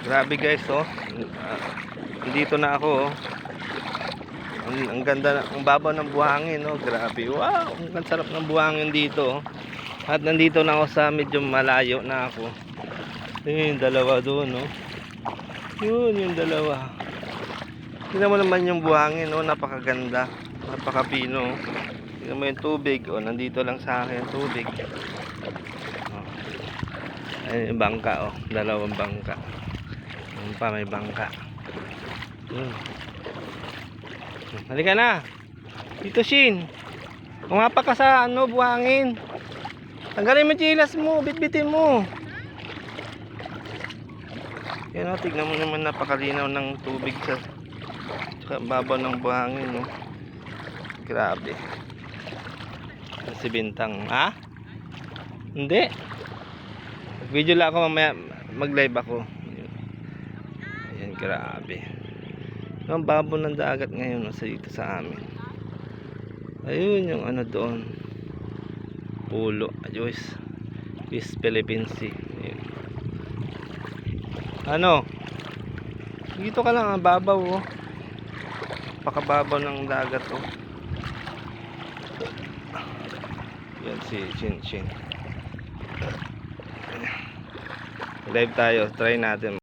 Grabe guys, oh. Dito na ako, oh. Ang ganda, ang babaw ng buhangin, oh. Grabe. Wow, ang sarap ng buhangin dito, oh. At nandito na ako sa medyo malayo na ako. Yung dalawa doon, oh. Yun, yung dalawa. Tingnan mo naman yung buhangin, oh. Napakaganda. Napakapino, oh. Tingnan mo yung tubig, oh. Nandito lang sa akin yung tubig. Oh. Ayun yung bangka, oh. Dalawang bangka. Ayun pa, may bangka. Halika na. Dito, Shin. Umapa ka sa buhangin. Tanggalin mo yung chilas mo, bitbitin mo. Yan, oh, tignan mo naman, napakalinaw ng tubig sa babaw ng buhangin, oh. Grabe. Si Bintang, ha? Hindi. Video lang ako mamaya, mag-live ako. Ayan, grabe. Ang babaw ng dagat ngayon, nasa dito sa amin. Ayun yung ano doon, pulo. Ayos, East Philippine Sea. Ayun. Ano, dito ka lang, ang babaw, oh. Pakababaw ng dagat, oh. Yan si Chin Chin. Live tayo, try natin.